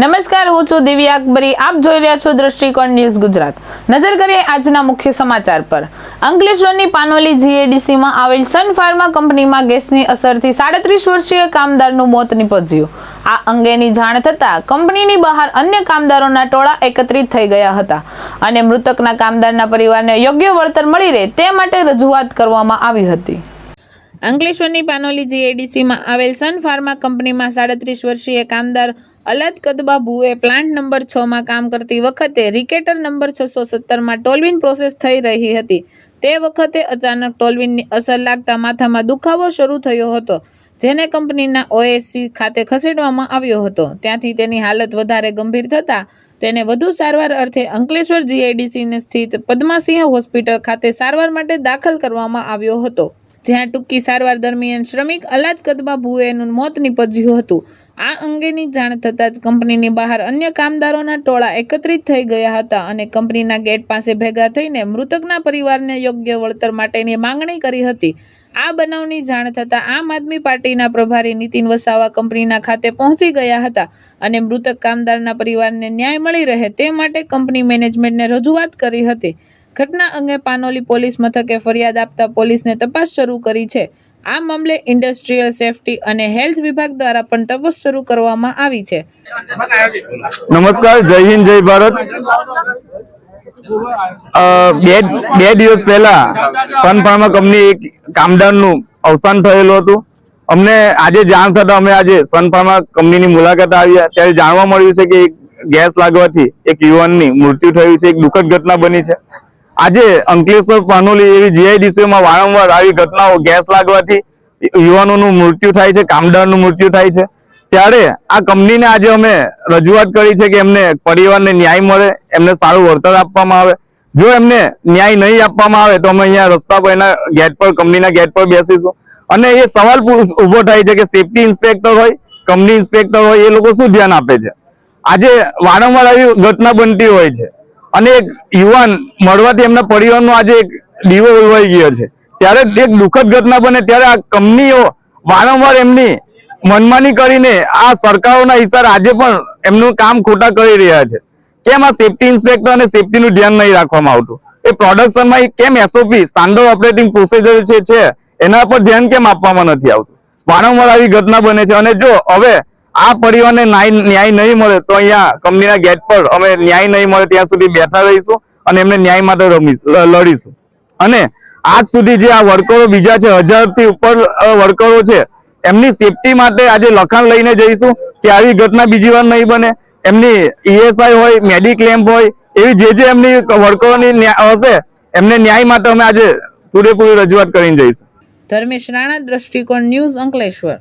નમસ્કાર, હું છું દિવ્યા અકબરી. આપ જોઈ રહ્યા છો દ્રષ્ટિકોણ ન્યૂઝ ગુજરાત. નજર કરીએ આજના મુખ્ય સમાચાર પર. અંકલેશ્વરની પાનોલી જીએડીસીમાં આવેલ સન ફાર્મા કંપનીમાં ગેસની અસરથી 37 વર્ષીય કામદારનું મોત નીપજ્યું. આ અંગેની જાણ થતાં કંપનીની બહાર અન્ય કામદારોના ટોળા એકત્રિત થઈ ગયા હતા અને મૃતકના કામદારના પરિવારને યોગ્ય વળતર મળી રહે તે માટે રજૂઆત કરવામાં આવી હતી. અંકલેશ્વરની પાનોલી જીએડીસીમાં આવેલ સન ફાર્મા કંપનીમાં 37 વર્ષીય કામદાર અલદ કદબા ભુએ પ્લાન્ટ નંબર 6 માં કામ કરતી વખતે રિકેટર નંબર 617 માં ટોલવીન પ્રોસેસ થઈ રહી હતી. તે વખતે અચાનક ટોલવીનની અસર લાગતા માથામાં દુખાવો શરૂ થયો હતો, જેને કંપનીના ઓએસસી ખાતે ખસેડવામાં આવ્યો હતો. ત્યાંથી તેની હાલત વધારે ગંભીર થતાં તેને વધુ સારવાર અર્થે અંકલેશ્વર જીઆઈડીસીને સ્થિત પદ્માસિંહ હોસ્પિટલ ખાતે સારવાર માટે દાખલ કરવામાં આવ્યો હતો, જ્યાં ટૂંકી સારવાર દરમિયાન શ્રમિક અલાદ કદબા ભુએનું મોત નીપજ્યું હતું. આ અંગેની જાણ થતાં જ કંપનીની બહાર અન્ય કામદારોના ટોળા એકત્રિત થઈ ગયા હતા અને કંપનીના ગેટ પાસે ભેગા થઈને મૃતકના પરિવારને યોગ્ય વળતર માટેની માંગણી કરી હતી. આ બનાવની જાણ થતાં આમ આદમી પાર્ટીના પ્રભારી નીતિન વસાવા કંપનીના ખાતે પહોંચી ગયા હતા અને મૃતક કામદારના પરિવારને ન્યાય મળી રહે તે માટે કંપની મેનેજમેન્ટને રજૂઆત કરી હતી. ઘટના અંગે પાનોલી પોલીસ મથકે ફરિયાદ આપતા પોલીસને તપાસ શરૂ કરી છે. આ મામલે ઇન્ડસ્ટ્રીયલ સેફટી અને હેલ્થ વિભાગ દ્વારા પણ તપાસ શરૂ કરવામાં આવી છે. નમસ્કાર, જય હિન્દ, જય ભારત. બે દિવસ પહેલા સન ફાર્મા કંપની એક કામદારનું અવસાન થયેલું હતું. અમને આજે જાણ થતા અમે આજે સન ફાર્મા કંપનીની મુલાકાત આવ્યા ત્યારે જાણવા મળ્યું છે કે ગેસ લાગવાથી એક યુવાનની મૃત્યુ થયું છે. એક દુઃખદ ઘટના બની છે. આજે અંકલેશ્વર પાનોલી એવી જીઆઈડીસીમાં વારંવાર આવી ઘટનાઓ, ગેસ લાગવાથી યુવાનોનું મૃત્યુ થાય છે, કામદારનું મૃત્યુ થાય છે. ત્યારે આ કંપનીને આજે અમે રજૂઆત કરી છે કે એમને પરિવારને ન્યાય મળે, એમને સારું વળતર આપવામાં આવે. જો એમને ન્યાય નહીં આપવામાં આવે તો અમે અહીંયા રસ્તા પર એના ગેટ પર, કંપનીના ગેટ પર બેસીશું. અને એ સવાલ ઉભો થાય છે કે સેફટી ઇન્સ્પેક્ટર હોય, કંપની ઇન્સ્પેક્ટર હોય, એ લોકો શું ધ્યાન આપે છે? આજે વારંવાર આવી ઘટના બનતી હોય છે અને એક યુવાન મળવાથી એમના પરિવારનો આજે એક દીવો ઓલવાઈ ગયો છે. ત્યારે એક દુઃખદ ઘટના બને ત્યારે આ કંપનીઓ વારંવાર એમની મનમાની કરીને આ સરકારોના ઈશારે આજે પણ એમનું કામ ખોટા કરી રહ્યા છે. કેમ આ સેફટી ઇન્સ્પેક્ટર અને સેફટીનું ધ્યાન નહીં રાખવામાં આવતું? એ પ્રોડક્શનમાં કેમ એસઓપી, સ્ટાન્ડર્ડ ઓપરેટિંગ પ્રોસિજર છે એના પર ધ્યાન કેમ આપવામાં નથી આવતું? વારંવાર આવી ઘટના બને છે અને જો હવે આ પરિવારને ન્યાય નહીં મળે તો અહીંયા કંપનીના ગેટ પર અમે ન્યાય નહીં મળે ત્યાં સુધી બેઠા રહીશું અને એમને ન્યાય માટે લડીશું. અને આજ સુધી જે આ વર્કરો બીજા છે, 1000 થી ઉપર વર્કરો છે, એમની સેફટી માટે આજે લખાણ લઈને જઈશું કે આવી ઘટના બીજી વાર નહીં બને. એમની ઈએસઆઈ હોય, મેડિક્લેમ હોય, એવી જે એમની વર્કરોની હશે એમને ન્યાય માટે અમે આજે પૂરેપૂરી રજૂઆત કરીને જઈશું. ધર્મેશ રાણા, દ્રષ્ટિકોણ ન્યૂઝ, અંકલેશ્વર.